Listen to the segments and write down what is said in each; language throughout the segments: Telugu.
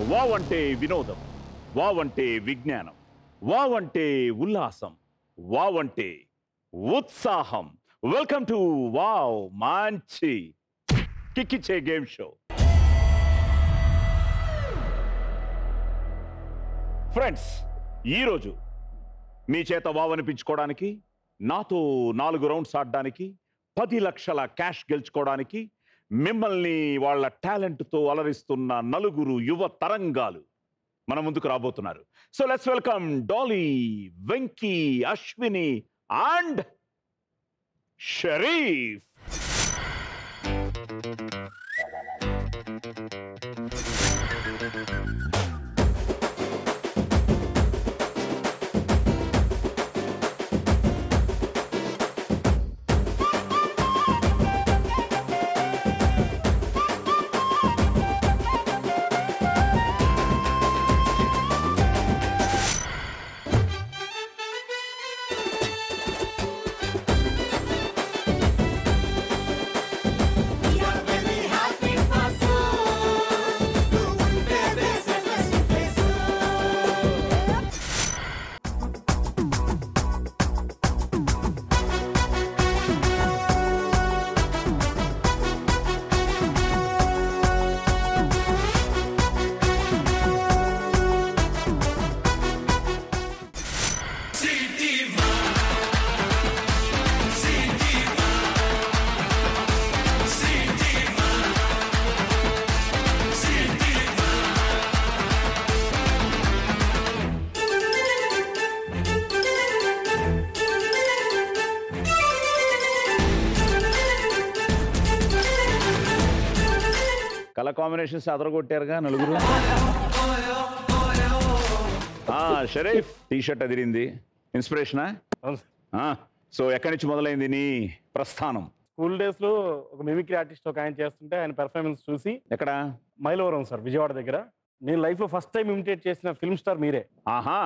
వావ్ అంటే వినోదం, వావ్ అంటే విజ్ఞానం, వావ్ అంటే ఉల్లాసం, వావ్ అంటే ఉత్సాహం. వెల్కమ్ టు వావ్ మంచి కిక్కిచ్చే గేమ్ షో. ఫ్రెండ్స్, ఈరోజు మీ చేత వావ్ అనిపించుకోవడానికి, నాతో 4 రౌండ్స్ ఆడడానికి, 10 లక్షల క్యాష్ గెలుచుకోవడానికి మిమ్మల్ని వాళ్ళ టాలెంట్తో అలరిస్తున్న 4 యువ తరంగాలు మన ముందుకు రాబోతున్నారు. So let's welcome Dolly, Venky, Ashwini and Sharif. Colour combinations అదరగొట్టారుగా 4. షరీఫ్ టీ షర్ట్ అదిరింది, ఇన్స్పిరేషనా? సో ఎక్కడి నుంచి మొదలైంది నీ ప్రస్థానం? స్కూల్ డేస్ లో ఒక మిమిక్రీ ఆర్టిస్ట్ ఒక ఆయన చేస్తుంటే ఆయన పెర్ఫార్మెన్స్ చూసి. ఎక్కడ? మైలవరం సార్, విజయవాడ దగ్గర. నేను లైఫ్ లో ఫస్ట్ టైం ఇమిటేట్ చేసిన ఫిల్మ్ స్టార్ మీరే. ఆహా.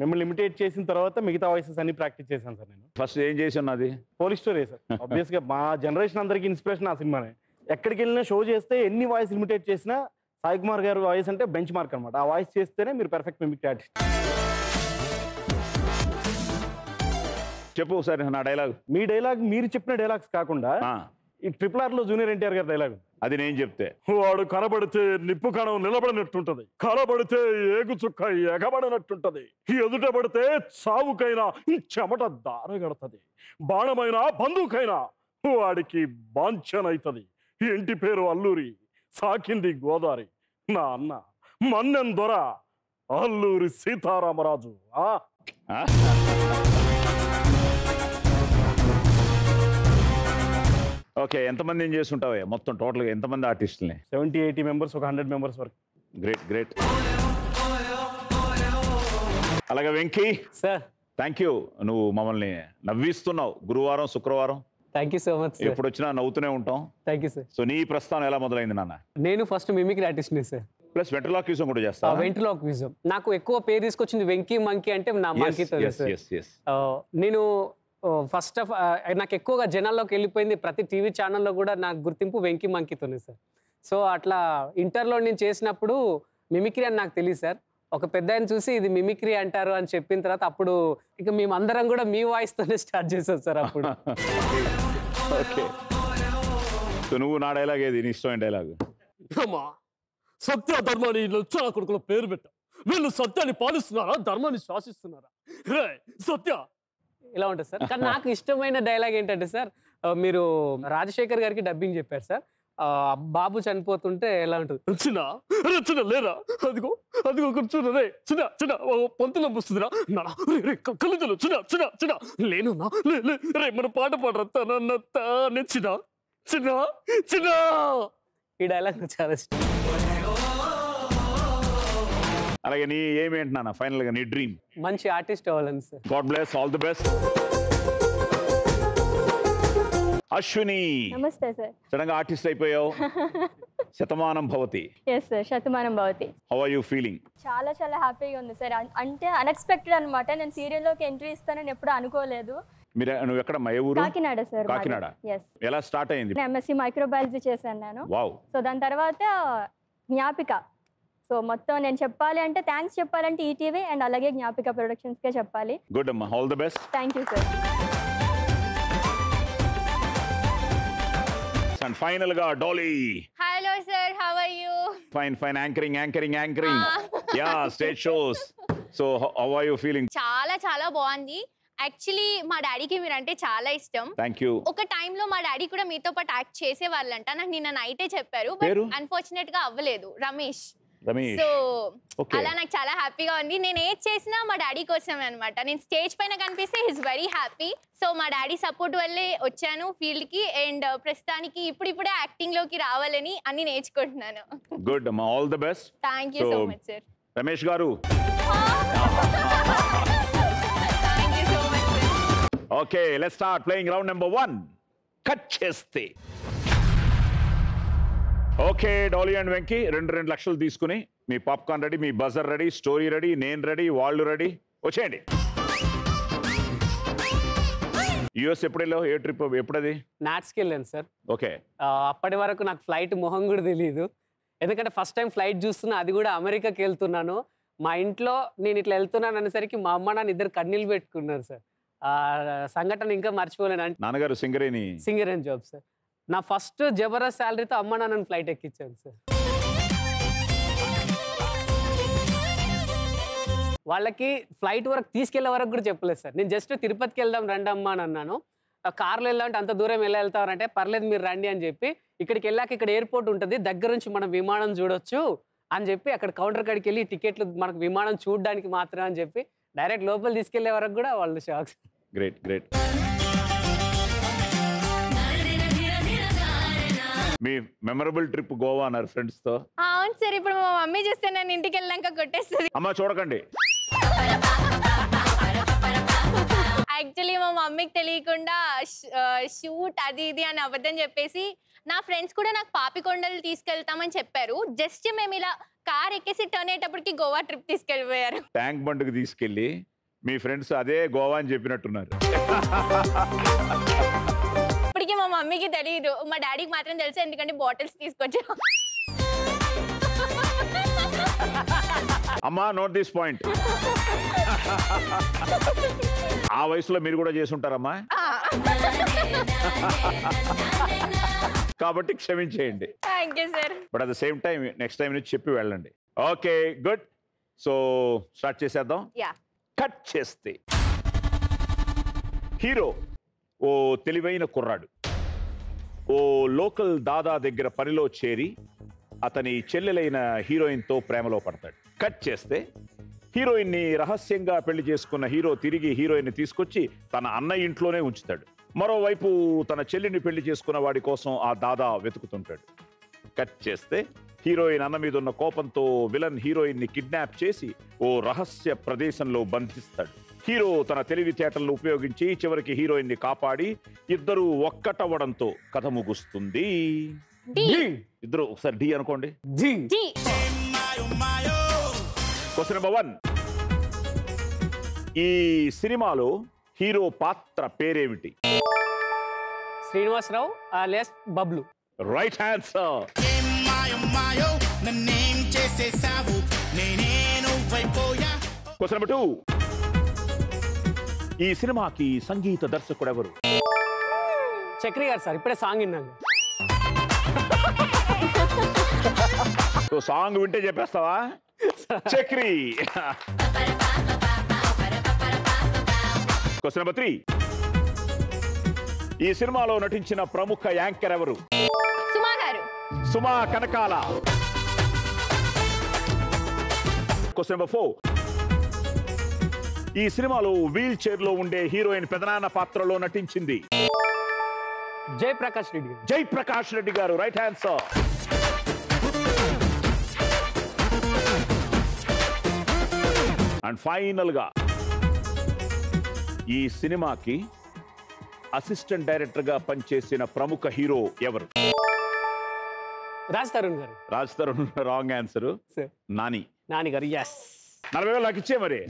మిమ్మల్ని ఇమిటేట్ చేసిన తర్వాత మిగతా వాయిసెస్ అన్ని ప్రాక్టీస్ చేశాను సార్. నేను ఫస్ట్ ఏం చేసి ఉన్నది? Police story sir. ఆబ్వియస్ గా మా జనరేషన్ అందరికి ఇన్స్పిరేషన్ ఆ సినిమానే. ఎక్కడికి వెళ్ళినా షో చేస్తే ఎన్ని వాయిస్ ఇమిటేట్ చేసినా సాయి కుమార్ గారు వాయిస్ అంటే బెంచ్ మార్క్ అనమాట. ఆ వాయిస్ చేస్తేనే మీరు పర్ఫెక్ట్ మిమిక్రీ ఆర్టిస్ట్. చెప్పు ఒకసారి నా డైలాగ్. మీ డైలాగ్ మీరు చెప్పిన డైలాగ్స్ కాకుండా ఈ RRR లో జూనియర్ ఎన్టీఆర్ గారి డైలాగ్. అది నేను చెప్తే, వాడు కనబడితే నిప్పు కణం నిలబడినట్టుంటది, కనబడితే ఏగు చుక్క ఎగబడినట్టుంటది, ఎదుట పడితే చావుకైనా చెమట దారగడుతుంది, బాణమైనా బంధుకైనా వాడికి బాంఛనైతది. ఇంటి పేరు అల్లూరి, సాకింది గోదారి, నా అన్న మన్నెం దొర అల్లూరి సీతారామరాజు. ఓకే, ఎంతమంది ఏం చేస్తుంటావే మొత్తం టోటల్గా? ఎంతమంది ఆర్టిస్టులని? 70-80 మెంబర్స్, ఒక 100 మెంబర్స్ వరకు. Great great. అలాగే వెంకీ సార్, థ్యాంక్ యూ. నువ్వు మమ్మల్ని నవ్విస్తున్నావు గురువారం శుక్రవారం. Thank you so much. ఎప్పుడు వచ్చినా నవ్వుతూనే ఉంటాం. Thank you sir. సో నీ ప్రస్థానం ఎలా మొదలైంది నాన్న? నేను ఫస్ట్ మిమిక్రీ ఆర్టిస్ట్ని సార్. ప్లస్ వెంట్రలాక్విజం కూడా చేస్తా. వెంట్రలాక్విజం నాకు ఎక్కువ పేరు తీసుకొచ్చింది వెంకీ మంకీ అంటే నా మంకీతో. నేను ఫస్ట్ ఆఫ్ నాకు ఎక్కువగా జనాల్లోకి వెళ్ళిపోయింది. ప్రతి టీవీ ఛానల్లో కూడా నాకు గుర్తింపు వెంకీ మంకీతోనే సార్. సో అట్లా ఇంటర్లో నేను చేసినప్పుడు మిమిక్రీ అని నాకు తెలియదు సార్. ఒక పెద్ద ఆయన చూసి ఇది మిమిక్రీ అంటారు అని చెప్పిన తర్వాత అప్పుడు ఇక మేమందరం కూడా మీ వాయిస్తోనే స్టార్ట్ చేసాం సార్ అప్పుడు. ఓకే, సో నువ్వు నా డైలాగ్ ఏది నీ ఇష్టమైన డైలాగ్? సత్య ధర్మాన్ని లొచ్చన కొడుకుల పేరు పెట్టా, వీళ్ళు సత్యాన్ని పాలిస్తున్నారా ధర్మాన్ని శాసిస్తున్నారా? సత్య ఇలా ఉంటుంది సార్. కానీ నాకు ఇష్టమైన డైలాగ్ ఏంటంటే సార్, మీరు రాజశేఖర్ గారికి డబ్బింగ్ చెప్పారు సార్. బాబు చనిపోతుంటే ఎలా ఉంటుంది, చిన్న చిన్న లేరా, అదిగో అదిగో కూర్చున్నా రే, చిన్న చిన్న పంతులు వస్తుందిరా, కలుతులు చిన్న చిన్న చిన్న లేనున్నా రే, మన పాట పాడరా తన చిన్న చిన్న చిన్న. ఈ డైలాగ్ నాకు చాలా ఇష్టం. అలాగే నీ ఏమేంటి నాన్న ఫైనల్ గా నీ డ్రీమ్? మంచి ఆర్టిస్ట్ అవ్వాలని sir. God bless, all the best. Ashwini, నమస్తే సార్. సడన్ గా ఆర్టిస్ట్ అయిపోయావు. శతమానం భవతి. yes sir, శతమానం భవతి. How are you feeling? చాలా చాలా హ్యాపీగా ఉంది సార్. అంటే అన్ఎక్స్పెక్టెడ్ అన్నమాట. నేను సీరియల్లోకి ఎంట్రీ ఇస్తానని ఎప్పుడు అనుకోలేదు. నువ్వు ఎక్కడ? ఏ ఊరు? కాకినాడ సార్. కాకినాడ. ఎలా స్టార్ట్ అయింది? ఎంఎస్సి మైక్రోబయాలజీ చేశాను నేను. వావ్. సో దాని తర్వాత జ్ఞాపిక సో మొత్తం నేను చెప్పాలి అంటే థ్యాంక్స్ చెప్పాలంటే ఈటీవీ అండ్ అలాగే జ్ఞాపిక ప్రొడక్షన్స్కే చెప్పాలి. గుడ్ అమ్మా, all the best. Thank you sir. And final గా Dolly. Hello sir, how are you? Fine anchoring. Yeah, stage shows. So how are you feeling? చాలా చాలా బాగుంది. యాక్చువల్లీ మా డాడీకి మీరంటే చాలా ఇష్టం. Thank you. ఒక టైంలో మా డాడీ కూడా మీతో పాటు యాక్ట్ చేసేవాళ్ళంట. నాకు నిన్న నైటే చెప్పారు, బట్ పేరు? అన్ఫార్చునేట్ గా అవ్వలేదు. రమేష్. రమేష్. So Okay. అలా నాకు చాలా హ్యాపీగా ఉంది. నేను ఏది చేసినా మా డాడీ కోసమే అనమాట. నేను స్టేజ్ పైన కనిపిస్తే హిస్ వెరీ హ్యాపీ. సో మా డాడీ సపోర్ట్ వల్లే వచ్చాను ఫీల్డ్ కి. అండ్ ప్రస్తుతానికి ఇప్పుడిప్పుడే యాక్టింగ్ లోకి రావాలని అన్ని నేర్చుకుంటున్నాను. గుడ్ అమ్మా, all the best. Thank you so much sir. Ramesh garu. Thank you so much sir. Okay, let's start playing round number 1. Cut చేస్తే. ఓకే డాలీ అండ్ వెంకీ, 2 లక్షలు తీసుకుని మీ పాప్కార్న్ రెడీ, మీ బజర్ రెడీ, స్టోరీ రెడీ, నేను రెడీ, వాళ్ళు రెడీ, వచ్చేయండి. యుఎస్ ఎప్పుడు వెళ్ళావు? ఏ ట్రిప్ ఎప్పుడది? నాట్స్కి వెళ్ళాను సార్. ఓకే. అప్పటి వరకు నాకు ఫ్లైట్ మొహం కూడా తెలియదు. ఎందుకంటే ఫస్ట్ టైం ఫ్లైట్ చూస్తున్నా, అది కూడా అమెరికాకి వెళ్తున్నాను. మా ఇంట్లో నేను ఇట్లా వెళ్తున్నాను అనేసరికి మా అమ్మ నాన్న ఇద్దరు కన్నీళ్ళు పెట్టుకున్నారు సార్. ఆ సంఘటన ఇంకా మర్చిపోలేను. అంటే నాన్నగారు సింగరేణి జాబ్ సార్. నా ఫస్ట్ జబర్దస్త్ శాలరీతో అమ్మ నాన్నని ఫ్లైట్ ఎక్కించాను సార్. వాళ్ళకి ఫ్లైట్ వరకు తీసుకెళ్లే వరకు కూడా చెప్పలేదు సార్. నేను జస్ట్ తిరుపతికి వెళ్దాం రండి అమ్మా అని అన్నాను. కార్లో వెళ్ళాలంటే అంత దూరం వెళ్తారంటే పర్లేదు మీరు రండి అని చెప్పి, ఇక్కడికి వెళ్ళాక ఇక్కడ ఎయిర్పోర్ట్ ఉంటుంది, దగ్గర నుంచి మనం విమానం చూడొచ్చు అని చెప్పి అక్కడ కౌంటర్ కాడికి వెళ్ళి టికెట్లు మనకు విమానం చూడడానికి మాత్రమే అని చెప్పి డైరెక్ట్ లోపల తీసుకెళ్లే వరకు కూడా వాళ్ళు షాక్. గ్రేట్. మీ మెమరబుల్ ట్రిప్ గోవా అన్నారు ఫ్రెండ్స్ తో. అవును సార్. ఇప్పుడు మా మమ్మీ చూస్తే నన్ను ఇంటికి వెళ్ళాక కొట్టేస్తుంది. అమ్మా చూడకండి. యాక్చువల్లీ మా మమ్మీకి తెలియకుండా షూట్ అది ఇది అని అబద్ధం చెప్పేసి నా ఫ్రెండ్స్ కూడా నాకు పాపికొండలు తీసుకెళ్తామని చెప్పారు. జస్ట్ మేము ఇలా కార్ ఎక్కేసి టర్న్ అయ్యేటప్పటికి గోవా ట్రిప్ తీసుకెళ్ళిపోయారు. ట్యాంక్ బండ్కి తీసుకెళ్ళి మీ ఫ్రెండ్స్ అదే గోవా అని చెప్పినట్టున్నారు. ఇప్పటికీ మా మమ్మీకి తెలియదు, మా డాడీకి మాత్రం తెలుసు, ఎందుకంటే బాటిల్స్ తీసుకొచ్చా. అమ్మా నోట్ దిస్ పాయింట్. ఆ వయసులో మీరు కూడా చేసి ఉంటారమ్మా, కాబట్టి క్షమించేయండి. Thank you sir. But at the same time next time నుంచి చెప్పి వెళ్ళండి. Okay good. సో స్టార్ట్ చేసేద్దాం. యా. కట్ చేస్తే హీరో ఓ తెలివైన కుర్రాడు ఓ లోకల్ దాదా దగ్గర పనిలో చేరి అతని చెల్లెలైన హీరోయిన్తో ప్రేమలో పడతాడు. కట్ చేస్తే హీరోయిన్ని రహస్యంగా పెళ్లి చేసుకున్న హీరో తిరిగి హీరోయిన్ని తీసుకొచ్చి తన అన్న ఇంట్లోనే ఉంచుతాడు. మరోవైపు తన చెల్లిని పెళ్లి చేసుకున్న వాడి కోసం ఆ దాదా వెతుకుతుంటాడు. కట్ చేస్తే హీరోయిన్ అన్న మీద ఉన్న కోపంతో విలన్ హీరోయిన్ని కిడ్నాప్ చేసి ఓ రహస్య ప్రదేశంలో బంధిస్తాడు. హీరో తన తెలివితేటలను ఉపయోగించి చివరికి హీరోయిన్ని కాపాడి ఇద్దరు ఒక్కటవ్వడంతో కథ ముగుస్తుంది. ఇద్దరు ఒకసారి డి అనుకోండి. Question number 1. ఈ సినిమాలో హీరో పాత్ర పేరేమిటి? Srinivasa Rao alias Bablu. Right answer. Question number 2. ఈ సినిమాకి సంగీత దర్శకుడు ఎవరు? చక్రి గారు సార్. ఇప్పుడే సాంగ్ విన్నాను. సో సాంగ్ వింటే చెప్పేస్తావా? చక్రి. Question number 3. ఈ సినిమాలో నటించిన ప్రముఖ యాంకర్ ఎవరు? సుమా గారు. సుమా కనకాల. Question number 4. ఈ సినిమాలో వీల్ చైర్ లో ఉండే హీరోయిన్ పెదనాన్న పాత్రలో నటించింది. జయప్రకాష్ రెడ్డి. జయప్రకాష్ రెడ్డి గారు. Right answer. అండ్ ఫైనల్ గా ఈ సినిమాకి అసిస్టెంట్ డైరెక్టర్ గా పనిచేసిన ప్రముఖ హీరో ఎవరు? Raj Tarun garu. Raj Tarun wrong answer. Nani. Nani garu. Yes. 40,000 నాకు ఇచ్చే మరి.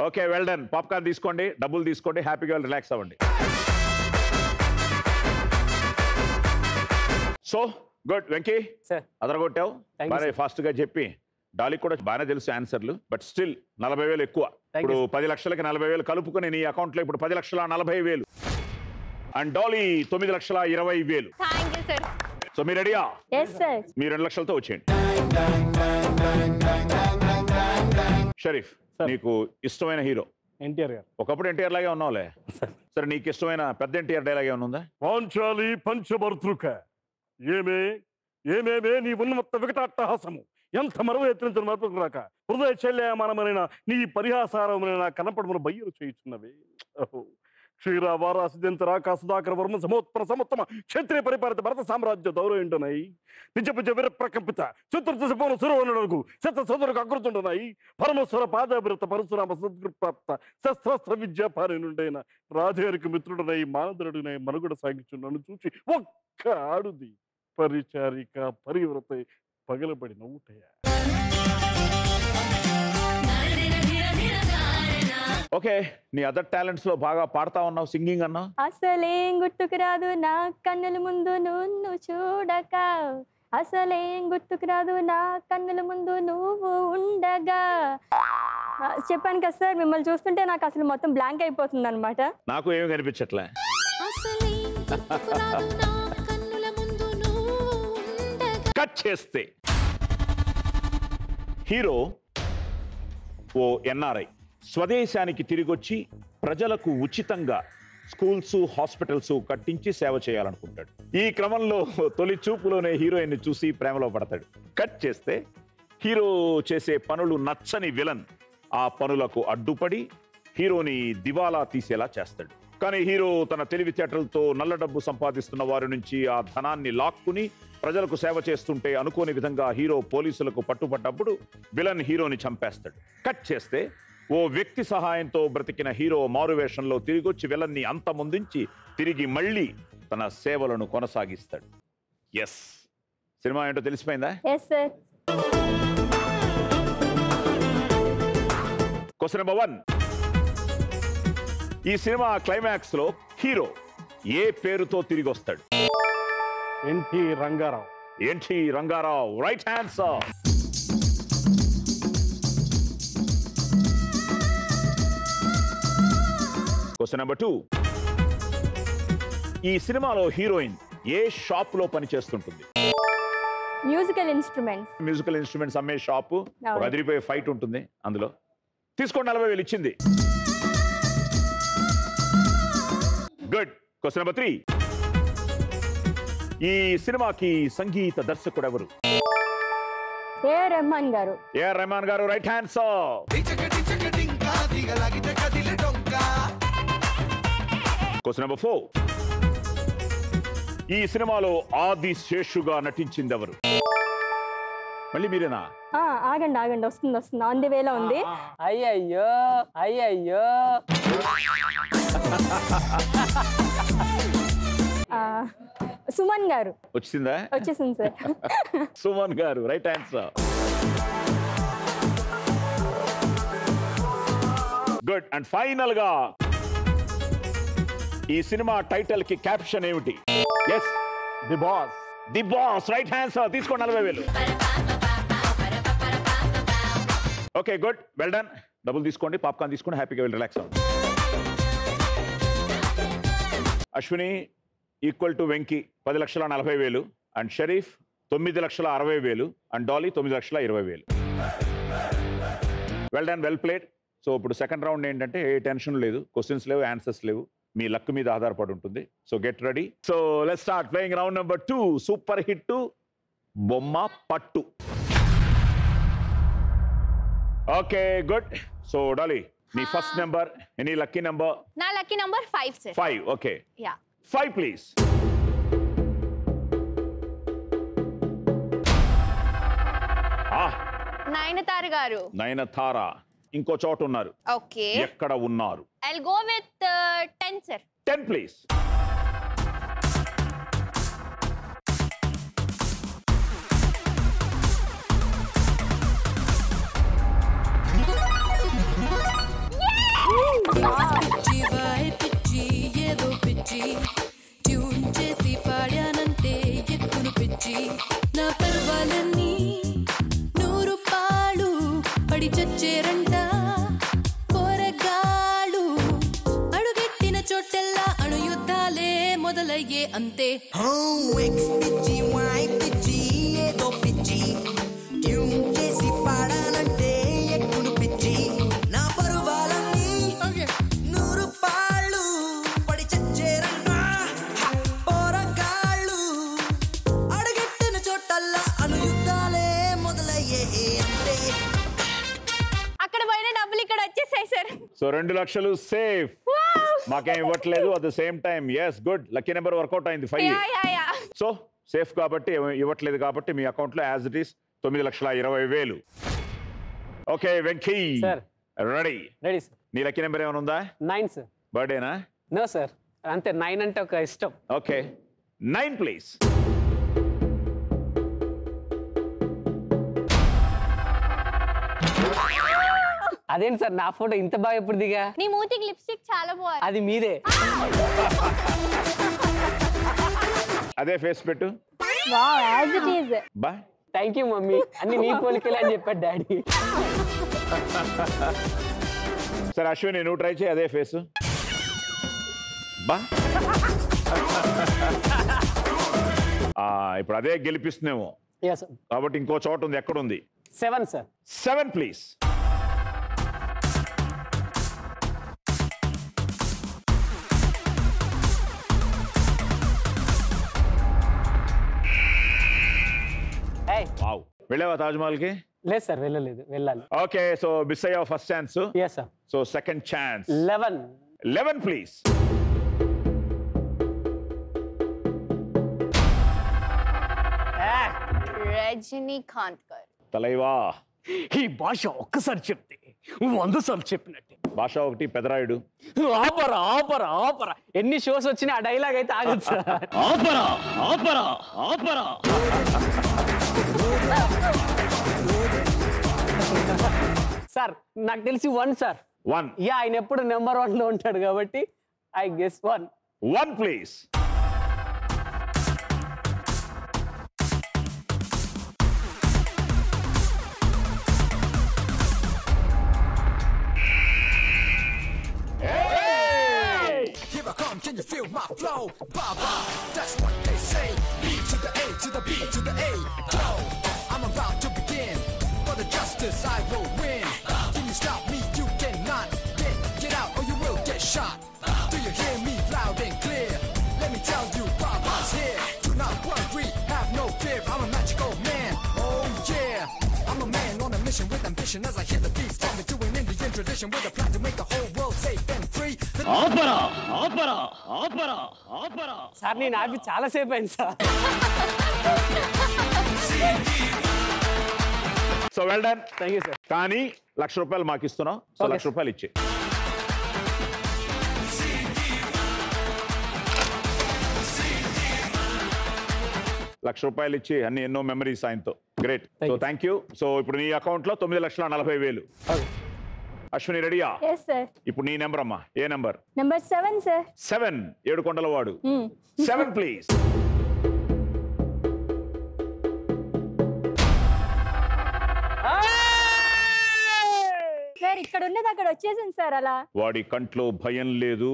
Okay well done. పాప్కార్న్ తీసుకోండి, డబ్బులు తీసుకోండి, హ్యాపీగా రిలాక్స్ అవ్వండి. సో గుడ్ వెంకీ, సార్ అదరగొట్టావు. Thank you, బాగా sir. ఫాస్ట్ గా చెప్పి డాలీ కూడా బాగానే తెలుసు ఆన్సర్లు, బట్ స్టిల్ 40,000 ఎక్కువ. Thank you, ఇప్పుడు 10 లక్షలకి 40,000 కలుపుకొని నీ అకౌంట్ లో ఇప్పుడు 10,40,000. And Dolly 9,20,000. Thank you sir. So మీరు రెడీయా? Yes sir. మీ 2 లక్షలతో వచ్చేయండి. షరీఫ్, నీకు ఇష్టమైన హీరో? ఎన్టీఆర్ గారు. ఒకప్పుడు ఎన్టీఆర్ లాగే ఉన్నావులే. సరే, నీకు ఇష్టమైన పెద్ద ఎన్టీఆర్ డైలాగ్ ఏమైనా ఉందా? పాంచాలి పంచభర్తృక ఏమే ఏమేమే నీ ఉన్నమత్త వికటాట్టహాసము ఎంత మరవ ఎత్తిన మరపుకు రాక హృదయ శల్యమానమైన నీ పరిహాసారమైన కనపడమును బయ్యలు చేయుచున్నవి. క్షీర వారాసిద్యంతరాక సుధాకర వర్మ సమోత్పన సముత్తమ క్షత్రియ పరిపాలిత భరత సామ్రాజ్య దౌరవింటున్నాయి. నిజపుజ వీర ప్రకంపిత చతుర్థ సపూర్ణ సురవనులకు శత సోదరులకు అకృతుంటున్నాయి. పరమేశ్వర పాదాభిరత పరశురామ సద్గుప్రాప్త శస్త్రాస్త్ర విద్యాపారి నుండైన రాజగారికి మిత్రుడనై మానదుడినై మనుగడ సాగించున్నాను చూసి ఒక్క ఆడుది పరిచారిక పరివ్రత పగలబడి నవ్వుటయ్యా. ఓకే, నీ అదర్ టాలెంట్స్ లో బాగా పాడతా ఉన్నావు, సింగింగ్ అన్నావు. అసలేం గుర్తుకు రాదు నా కన్నుల ముందు నువ్వు చూడక, అసలేం గుర్తుకు రాదు నా కన్నుల ముందు నువ్వు ఉండగా. చెప్పాను కదా సార్, మిమ్మల్ని చూస్తుంటే నాకు అసలు మొత్తం బ్లాంక్ అయిపోతుంది అనమాట. నాకు ఏమి కనిపించట్లే. కట్ చేస్తే హీరో ఓ ఎన్ఆర్ఐ స్వదేశానికి తిరిగొచ్చి ప్రజలకు ఉచితంగా స్కూల్స్, హాస్పిటల్స్ కట్టించి సేవ చేయాలనుకుంటాడు. ఈ క్రమంలో తొలి చూపులోనే హీరోయిన్ చూసి ప్రేమలో పడతాడు. కట్ చేస్తే హీరో చేసే పనులు నచ్చని విలన్ ఆ పనులకు అడ్డుపడి హీరోని దివాలా తీసేలా చేస్తాడు. కానీ హీరో తన తెలివితేటలతో నల్ల డబ్బు సంపాదిస్తున్న వారి నుంచి ఆ ధనాన్ని లాక్కుని ప్రజలకు సేవ చేస్తుంటే అనుకోని విధంగా హీరో పోలీసులకు పట్టుబడ్డప్పుడు విలన్ హీరోని చంపేస్తాడు. కట్ చేస్తే ఓ వ్యక్తి సహాయంతో బ్రతికిన హీరో మారువేషంలో తిరిగొచ్చి విలన్ని అంతమొందించి తిరిగి మళ్ళీ తన సేవలను కొనసాగిస్తాడు. ఎస్, సినిమా ఏంటో తెలిసిపోయిందా? Yes sir. Question number 1. ఈ సినిమా క్లైమాక్స్ లో హీరో ఏ పేరుతో తిరిగి వస్తాడు? NT Rangarao. NT Rangarao, right answer. Question number 2. ఈ సినిమాలో హీరోయిన్ ఏ షాప్ లో పనిచేస్తుంటుంది? Musical instruments. మ్యూజికల్ ఇన్స్ట్రుమెంట్స్ అమ్మే షాపు. ఒక అదిరిపోయే ఫైట్ ఉంటుంది అందులో. తీసుకోండి, 40,000 ఇచ్చింది. గుడ్. Question number 3. ఈ సినిమాకి సంగీత దర్శకుడు ఎవరు? ఏఆర్ రెహమాన్ గారు. ఏఆర్ రెహమాన్ గారు, రైట్ ఆన్సర్. Question number 4. ఈ సినిమాలో ఆది శేషుగా నటించింది ఎవరు? మళ్ళీ మీరేనా? ఆగండి ఆగండి, వస్తుంది వస్తుంది, ఆన్ ది వేలో ఉంది. అయ్యయ్యో అయ్యయ్యో. సుమన్ గారు. వచ్చిందా? వచ్చేసింది sir. Suman garu, right answer. Good. And final గా ఈ సినిమా టైటిల్ కి క్యాప్షన్ ఏమిటి? Yes, the boss. The boss, right answer. తీసుకోండి 40,000. Okay, good, well done. డబ్బులు తీసుకోండి, పాప్కార్న్ తీసుకోండి, హ్యాపీగా వెళ్ళి రిలాక్స్ అవ్వండి. Ashwini equal to Venky 10,40,000 and Sharif 9,60,000 and Dolly 9,20,000. Well done, well played. So ఇప్పుడు సెకండ్ రౌండ్ ఏంటంటే ఏ టెన్షన్ లేదు, క్వశ్చన్స్ లేవు, ఆన్సర్స్ లేవు, మీ లక్ మీద ఆధారపడి ఉంటుంది. So get ready. So let's start playing round number 2, super hit బొమ్మ పట్టు. Okay, good. సో డాలీ, నీ first number, any lucky number? నా lucky number 5 sir. 5. Okay, yeah. 5 please. Nayanthara garu. Nayanthara ఇంకో చోట ఉన్నారు. ఓకే, ఎక్కడ ఉన్నారు? I'll go with 10 sir. 10 please. పిచ్చి ఏదో పిచ్చి ట్యూన్ చేసి పాడానంటే ఎత్తును మొదలయ్యే అంతే ఎక్స్ పిచ్చి వై పిచ్చి ఏదో పిచ్చి ట్యూన్ చేసి పాడాలంటే ఎక్కును పిచ్చి నా పరువాలన్నీ 100 పాళ్ళు పడి చచ్చేరన్నా పోరగాళ్ళు అడుగెట్టిన చోటల్లా అనుయుద్ధాలే మొదలయ్యే అంతే. అక్కడ పోయిన డబ్బులు ఇక్కడ వచ్చేసాయి సార్. సో 2 లక్షలు సేఫ్. మాకేం ఇవ్వట్లేదు. At the same time yes good lucky number work out అయింది 5. సో సేఫ్ కాబట్టి ఇవ్వట్లేదు కాబట్టి మీ అకౌంట్ లో as it is 9,20,000. Okay Venky sir ready? Ready sir. నీ లక్కీ నెంబర్ ఏమైనా ఉందా? 9 సార్. బర్త్డేనా? నో సార్, అంతే 9 అంటే ఒక ఇష్టం. Okay 9 please. అదేంటి సార్ నా ఫోటో ఇంత బాగా ఎప్పుడు దిగా? నీ మూతికి లిప్స్టిక్ చాలా బాగుంది. అది మీదే. అదే ఫేస్ పెట్టు. Wow as it is. బా థ్యాంక్ యూ మమ్మీ, అన్ని నీ పోలికలే అని చెప్పాడు డాడీ. సరే అశ్విని నువ్వు ట్రై చేయి అదే ఫేస్. బా ఇప్పుడు అదే గెలిపిస్తున్నామో కాబట్టి ఇంకో చోట ఉంది. ఎక్కడుంది? 7 సార్. 7 ప్లీజ్. వావ్ వెళ్ళావా తాజ్మహల్ కి? లేదు సార్ వెళ్ళలేదు, వెళ్ళాలి. ఓకే సో మిస్ అయ్యావు first chance. yes sir. So second chance. 11 please. Rajinikanth గారు. తలైవా ఈ భాష ఒక్కసారి చెప్తే 100 సార్లు చెప్పినట్టే. భాష ఒకటి పెదరాయుడు. ఆపరా ఆపరా ఆపరా, ఎన్ని షోస్ వచ్చినా ఆ డైలాగ్ అయితే ఆగదు సార్. ఆపరా ఆపరా ఆపరా. సార్ నాకు తెలిసి 1 సార్. 1. యా ఆయన ఎప్పుడు నెంబర్ 1 లో ఉంటాడు కాబట్టి I guess 1. 1 please. Can you feel my flow? Baba, that's what they say. B to the A to the B to the A. Go. I'm about to begin. For the justice I will win. Can you stop me? You cannot. Get out or you will get shot. Do you hear me loud and clear? Let me tell you, Baba's here. Do not worry, have no fear. I'm a magical man. Oh yeah. I'm a man on a mission with ambition as I hit the beat. Storm into an Indian tradition with a plan to make the whole world safe and free. Opera opera opera opera. Sir నేను ఆపి చాలా సేపు అయింది sir. So well done. Thank you sir. కానీ ₹1,00,000 మాకు ఇస్తున్నాం. So Okay. ₹1,00,000 ఇచ్చే. ₹1,00,000 ఇచ్చి అన్ని ఎన్నో మెమరీస్ ఆయనతో. Great. Thank so you. Thank you. So ఇప్పుడు నీ అకౌంట్ లో 9,40,000. అశ్విని రెడీయా? Yes sir. ఇప్పుడు నీ నెంబర్ అమ్మా. ఏ నెంబర్? Number 7 sir. 7 ఏడుకొండలవాడు. 7 ప్లీజ్. సార్ ఇక్కడ ఉన్నది అక్కడ వచ్చేసింది సార్. అలా వాడి కంట్లో భయం లేదు,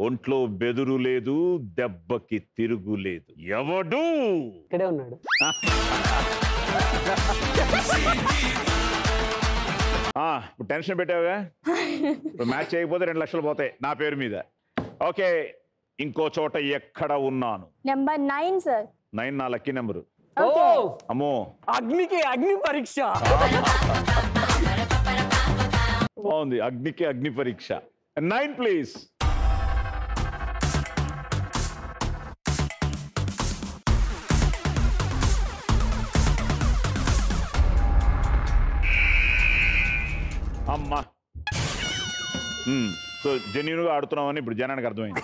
ఒంట్లో బెదురు లేదు, దెబ్బకి తిరుగు లేదు. ఎవడు? ఇక్కడే ఉన్నాడు. ఇప్పుడు టెన్షన్ పెట్టావుగా. ఇప్పుడు మ్యాచ్ చేయకపోతే $2,00,000 పోతాయి నా పేరు మీద. ఓకే ఇంకో చోట ఎక్కడ ఉన్నాను? Number 9 sir. 9 నా లక్కీ నెంబరు. ఓ అమ్మో అగ్నికి అగ్ని పరీక్ష. బాగుంది. అగ్నికి అగ్ని పరీక్ష. 9 ప్లీజ్. అమ్మా సో జెన్యూన్ గా ఆడుతున్నామని ఇప్పుడు జనానికి అర్థమైంది.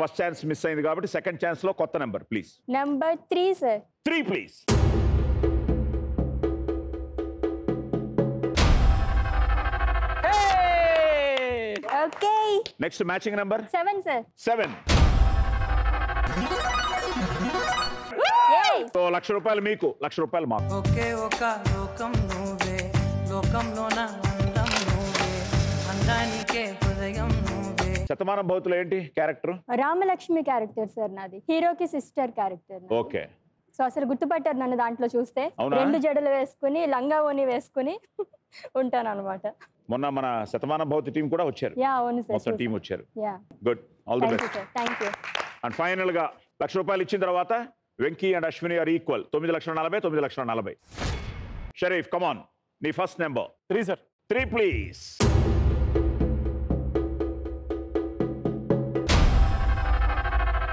ఫస్ట్ ఛాన్స్ మిస్ అయింది కాబట్టి సెకండ్ ఛాన్స్ లో కొత్త number please. Number 3 sir. 3 please. Okay next matching number 7 sir. 7. So ₹1,00,000 మీకు, ₹1,00,000 మాకు. ఒకే ఒక లోకం నువ్వే, లోకంలోన అందం నువ్వే, అందానికే హృదయం నువ్వే. శతమానం భవతిలో ఏంటి క్యారెక్టర్? రామలక్ష్మి క్యారెక్టర్ సార్ నాది, హీరోకి సిస్టర్ క్యారెక్టర్. ఓకే. సో అసలు గుర్తుపట్టారు నన్ను దాంట్లో చూస్తే. అవునా? 2 జడలు వేసుకుని లంగా ఓని వేసుకుని ఉంటాను అనమాట. మొన్న మన శతమానం భవతి టీం కూడా వచ్చారు. యా అవును సార్. మొత్తం టీం వచ్చారు. Yeah good, all the thank you best. Sir. Thank you. And final గా ₹1,00,000 ఇచ్చిన తర్వాత Venky and Ashwini are equal. 9,40,000, 9,40,000. Sharif come on, నీ first number. 3 sir. 3 please.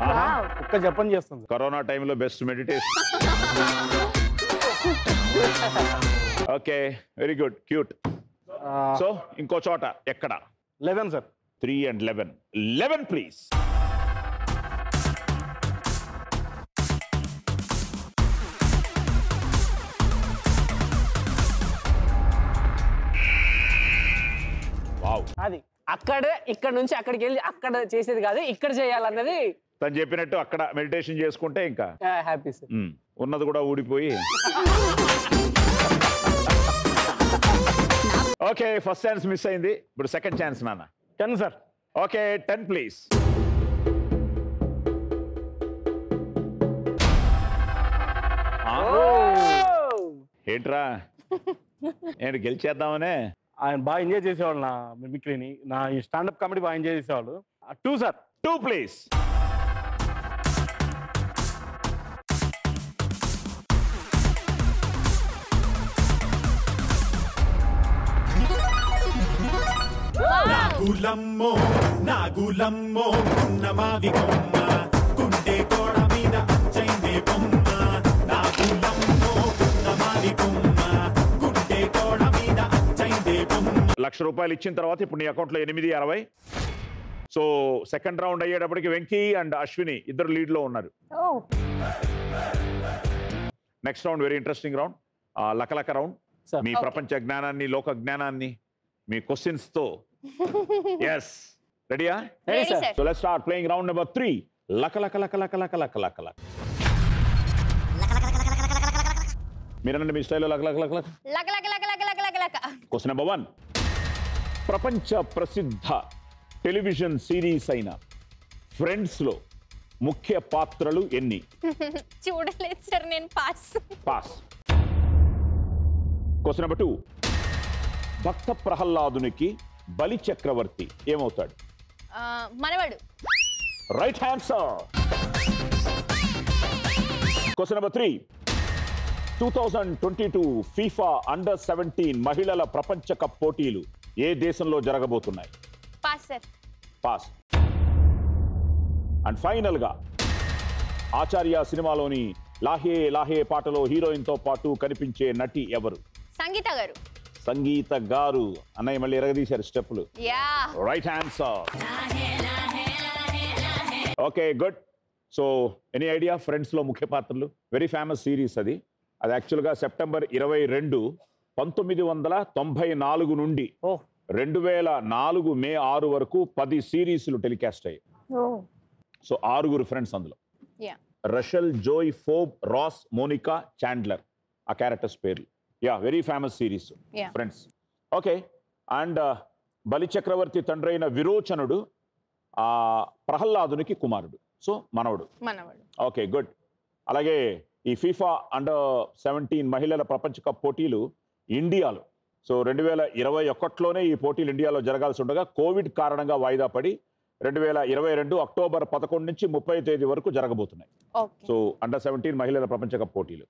Wow. ఒక్క జపం చేస్తాను సార్. కరోనా టైంలో best meditation. Okay, very good, cute. So ఇంకో చోట ఎక్కడ? 11 సార్. 3 and 11. 11 ప్లీజ్. వావ్, అది అక్కడే ఇక్కడ నుంచి అక్కడికి వెళ్ళి అక్కడ చేసేది కాదు, ఇక్కడ చేయాలన్నది తను చెప్పినట్టు అక్కడ మెడిటేషన్ చేసుకుంటే ఇంకా హ్యాపీ సార్. ఉన్నది కూడా ఊడిపోయి. ఓకే, ఫస్ట్ ఛాన్స్ మిస్ అయింది, ఇప్పుడు సెకండ్ ఛాన్స్ నాన్న. 10 సార్. Okay, 10 please. ఏంట్రా, ఏంటి గెలిచేద్దామనే? ఆయన బాగా ఎంజాయ్ చేసేవాళ్ళు నా మిమిక్రీని, నా ఈ స్టాండప్ కామెడీ బాగా ఎంజాయ్ చేసేవాళ్ళు. 2 సార్. 2 ప్లీజ్. నాగులమ్మో నాగులమ్మో ఉన్నమావి కొమ్మ కుంటే కోడ మీద అచ్చైందే బొమ్మ. నాగులమ్మో ఉన్నమావి కొమ్మ కుంటే కోడ మీద అచ్చైందే బొమ్మ. ₹1,00,000 ఇచ్చిన తర్వాత ఇప్పుడు నీ అకౌంట్లో 860. సో సెకండ్ రౌండ్ అయ్యేటప్పటికి వెంకీ అండ్ అశ్విని ఇద్దరు లీడ్ లో ఉన్నారు. Oh next round very interesting round, లకలక రౌండ్. Sir. మీ ప్రపంచ జ్ఞానాన్ని, లోక జ్ఞానాన్ని మీ క్వశ్చన్స్ తో. ఎస్, రెడీయా? Ready, sir. So let's start playing round number 3. లకలక లకలక లకలక లకలక. మీరనండి మీ స్టైల్లో లకలక లకలక. లక లక లక లక లక లక లక. Question number 1. ప్రపంచ ప్రసిద్ధ టెలివిజన్ సిరీస్ అయిన ఫ్రెండ్స్ లో ముఖ్య పాత్రలు ఎన్ని? చూడలేదు సార్, నేను పాస్. పాస్. Question number 2. భక్త ప్రహ్లాదునికి బలి చక్రవర్తి ఏమవుతాడు? మనవడు. Right answer. Question number 3. 2022 FIFA under మహిళల ప్రపంచ కప్ పోటీలు ఏ దేశంలో జరగబోతున్నాయి? Pass sir. Pass. And final గా ఆచార్య సినిమాలోని లాహే లాహే పాటలో హీరోయిన్ తో పాటు కనిపించే నటి ఎవరు? సంగీత గారు. సంగీత గారు. అన్నయ్య మళ్ళీ ఎరగదీశారు స్టెప్పులు. Yeah. Right answer. Okay, good. So any idea friends లో ముఖ్య పాత్రలు? వెరీ ఫేమస్ సిరీస్ అది. అది యాక్చువల్గా సెప్టెంబర్ 22, 1994 నుండి 2004 మే 6 వరకు 10 సిరీస్లు టెలికాస్ట్ అయ్యాయి. ఓ సో 6 ఫ్రెండ్స్ అందులో. Yeah. Rachel, Joey, Phoebe, Ross, Monica, Chandler ఆ క్యారెక్టర్స్ పేర్లు. Yeah, very famous series Yeah. Friends. Okay, and Bali Chakravarthi తండ్రి అయిన విరోచనుడు ప్రహ్లాదునికి కుమారుడు, సో మనవడు. మనవడు. Okay, good. అలాగే ఈ ఫీఫా అండర్-17 మహిళల ప్రపంచ కప్ పోటీలు ఇండియాలో, సో 2021లోనే ఈ పోటీలు ఇండియాలో జరగాల్సి ఉండగా కోవిడ్ కారణంగా వాయిదా పడి 2022 అక్టోబర్ 11 నుంచి 30 తేదీ వరకు జరగబోతున్నాయి. ఓకే. సో అండర్-17 మహిళల ప్రపంచ కప్ పోటీలు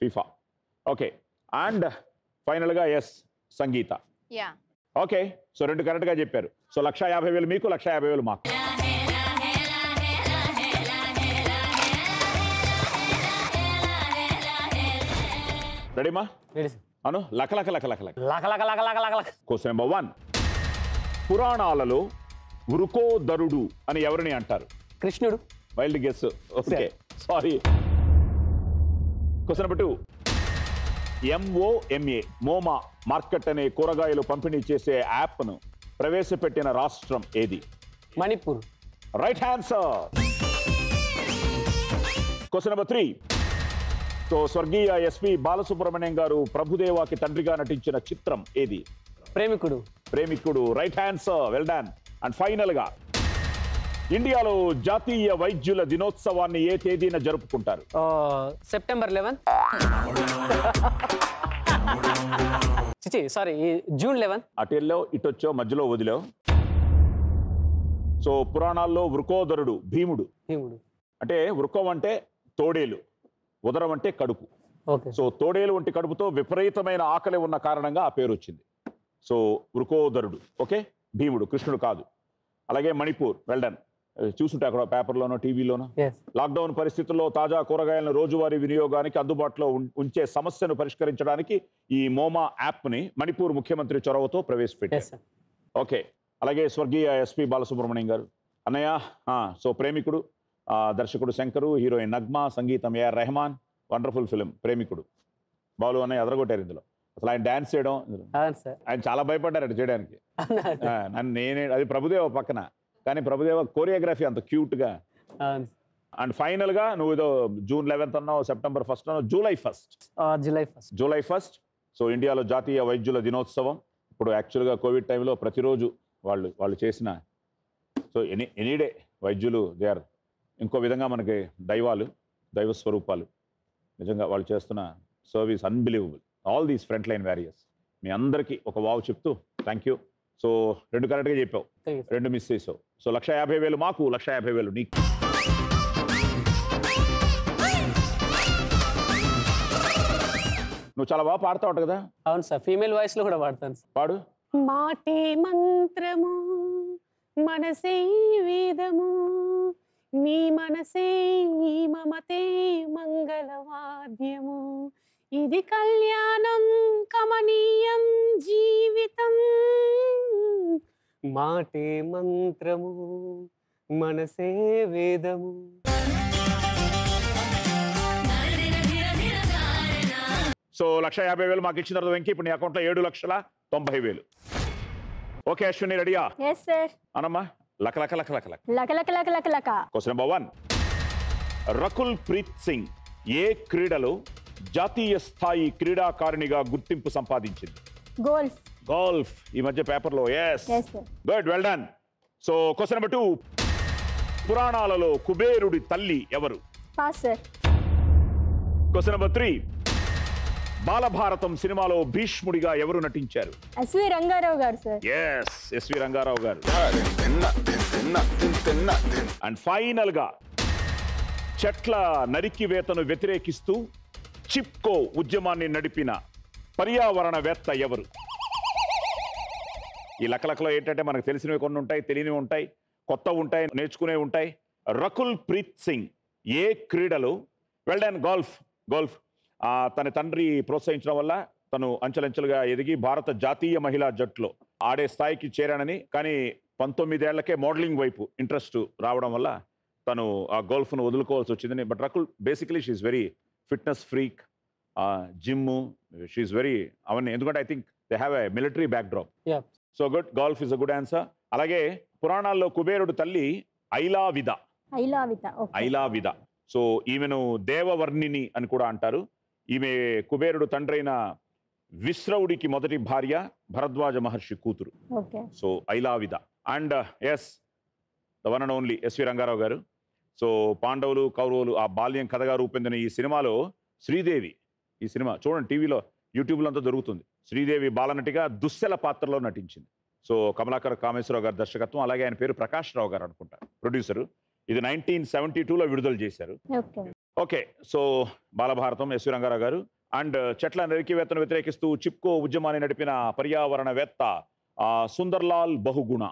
ఫీఫా. ఓకే, అండ్ ఫైనల్ గా ఎస్ సంగీత. యా. ఓకే, సో 2 కరెక్ట్ గా చెప్పారు. సో 150,000 మీకు, 150,000 మాకు. రెడీమా? Ready sir. అను లకలక లకలక లక. లక లక లక లక లక లక. Question number 1. పురాణాలలో వృకోదరుడు అని ఎవరిని అంటారు? కృష్ణుడు. Wild guess. Okay, sorry. Question number 2. MOMA MOMA market అనే కూరగాయలు పంపిణీ చేసే యాప్ను ప్రవేశపెట్టిన రాష్ట్రం ఏది? Manipur. Right answer. Question number 3. So స్వర్గీయ ఎస్పి బాలసుబ్రహ్మణ్యం గారు ప్రభుదేవాకి తండ్రిగా నటించిన చిత్రం ఏది? Premikudu. Premikudu. Right answer, well done. And final గా ఇండియాలో జాతీయ వైద్యుల దినోత్సవాన్ని ఏ తేదీన జరుపుకుంటారు? సెప్టెంబర్ 11. చిచి సారీ, జూన్ 11. అటు వెళ్ళావు, ఇటు వచ్చావు, మధ్యలో వదిలావు. సో పురాణాల్లో వృకోదరుడు భీముడు. అంటే వృకం అంటే తోడేలు, ఉదరం అంటే కడుపు. సో తోడేలు వంటి కడుపుతో విపరీతమైన ఆకలి ఉన్న కారణంగా ఆ పేరు వచ్చింది. సో వృకోదరుడు. ఓకే, భీముడు, కృష్ణుడు కాదు. అలాగే మణిపూర్, వెల్డన్. చూసుంటే అక్కడ పేపర్లోనో టీవీలోనో. లాక్డౌన్ పరిస్థితుల్లో తాజా కూరగాయలను రోజువారీ వినియోగానికి అందుబాటులో ఉంచే సమస్యను పరిష్కరించడానికి ఈ మోమా యాప్ని మణిపూర్ ముఖ్యమంత్రి చొరవతో ప్రవేశపెట్టారు. ఓకే, అలాగే స్వర్గీయ ఎస్పి బాలసుబ్రహ్మణ్యం గారు అన్నయ్య. సో ప్రేమికుడు, దర్శకుడు శంకరు, హీరోయిన్ నగ్మా, సంగీతం ఏఆర్ రెహమాన్. వండర్ఫుల్ ఫిలిం ప్రేమికుడు. బాలు అన్నయ్య అదరగొట్టారు ఇందులో. అసలు ఆయన డాన్స్ చేయడం, ఆయన చాలా భయపడ్డారు అటు చేయడానికి. నేనే అది ప్రభుదేవ పక్కన, కానీ ప్రభుదేవ కోరియోగ్రఫీ అంత క్యూట్గా. అండ్ ఫైనల్ గా నువ్వు ఏదో జూన్ 11 అన్నావు, సెప్టెంబర్ 1 అన్నావు, జూలై 1. సో ఇండియాలో జాతీయ వైద్యుల దినోత్సవం. ఇప్పుడు యాక్చువల్గా కోవిడ్ టైంలో ప్రతిరోజు వాళ్ళు చేసిన, సో ఎనీ డే వైద్యులు దే ఆర్ ఇంకో విధంగా మనకి దైవ స్వరూపాలు. నిజంగా వాళ్ళు చేస్తున్న service unbelievable. All these front line warriors. మీ అందరికీ ఒక వావ్ చెప్తూ థ్యాంక్ యూ. సో 2 కరెక్ట్గా చెప్పావు, 2 మిస్ చేసావు. సో 150,000 మాకు, 150,000 నీకు. నువ్వు చాలా బాగా పాడుతూ ఉంటావు కదా? అవును సార్, ఫీమేల్ వాయిస్ లో కూడా పాడతాను. పాడు. మాటే మంత్రము, మనసే వేదము, నీ మనసే ఈ మమతే మంగళవాద్యము, ఇది కళ్యాణం కమనీయం జీవితం, మాటే మంత్రము మనసే వేదము. సో 150,000 మాకు ఇచ్చిన తర్వాత వెంకీ ఇప్పుడు నీ అకౌంట్లో 7,90,000. ఓకే అశ్విని, రెడీయా? Yes sir. అనమ్మా. లక లక లక లక లక లక లక లక లక లక. Question number 1. రకుల్ ప్రీత్ సింగ్ ఏ క్రీడలో జాతీయ స్థాయి క్రీడాకారిణిగా గుర్తింపు సంపాదించింది? గోల్ఫ్. ఈ మధ్య పేపర్లో. Good, well done. So question number 2. పురాణాలలో కుబేరుడి తల్లి ఎవరు? Pass sir. Question number 3. Balabharatam సినిమాలో భీష్ముడిగా ఎవరు నటించారు? ఎస్వి రంగారావు గారు sir. SV Rangarao garu. And final గా చెట్ల నరికివేతను వ్యతిరేకిస్తూ చిప్కో ఉద్యమాన్ని నడిపిన పర్యావరణవేత్త ఎవరు? ఈ లకలకలో ఏంటంటే మనకు తెలిసినవి కొన్ని ఉంటాయి, తెలియనివి ఉంటాయి, కొత్త ఉంటాయి, నేర్చుకునే ఉంటాయి. రకుల్ ప్రీత్ సింగ్ ఏ క్రీడలో? Well done. గోల్ఫ్. తన తండ్రి ప్రోత్సహించడం వల్ల తను అంచెలంచెలుగా ఎదిగి భారత జాతీయ మహిళా జట్టులో ఆడే స్థాయికి చేరానని, కానీ 19 ఏళ్లకే మోడలింగ్ వైపు ఇంట్రెస్ట్ రావడం వల్ల తను ఆ గోల్ఫ్ను వదులుకోవాల్సి వచ్చిందని. But Rakul basically she's very fitness freak, gym, she's very అవన్నీ. ఎందుకంటే I think they have a military backdrop. So good, golf is a good answer. అలాగే పురాణాల్లో కుబేరుడు తల్లి ఐలావిద. సో ఈమెను దేవవర్ణిని అని కూడా అంటారు. ఈమె కుబేరుడు తండ్రైన విశ్రవుడికి మొదటి భార్య, భరద్వాజ మహర్షి కూతురు. సో ఐలావిద. And the one and only SV Rangarao garu. So పాండవులు కౌరవులు ఆ బాల్యం కథగా రూపొందిన ఈ సినిమాలో శ్రీదేవి, ఈ సినిమా చూడండి టీవీలో యూట్యూబ్లో అంతా దొరుకుతుంది, శ్రీదేవి బాలనటిగా దుశ్శల పాత్రలో నటించింది. సో కమలాకర్ కామేశ్వరరావు గారి దర్శకత్వం, అలాగే ఆయన పేరు ప్రకాష్ రావు గారు అనుకుంటా ప్రొడ్యూసరు. ఇది 1972లో విడుదల చేశారు. Okay, so Balabharatam S V Rangarao garu. And చెట్ల నరికివేతను వ్యతిరేకిస్తూ చిప్కో ఉద్యమాన్ని నడిపిన పర్యావరణవేత్త సుందర్లాల్ బహుగుణ.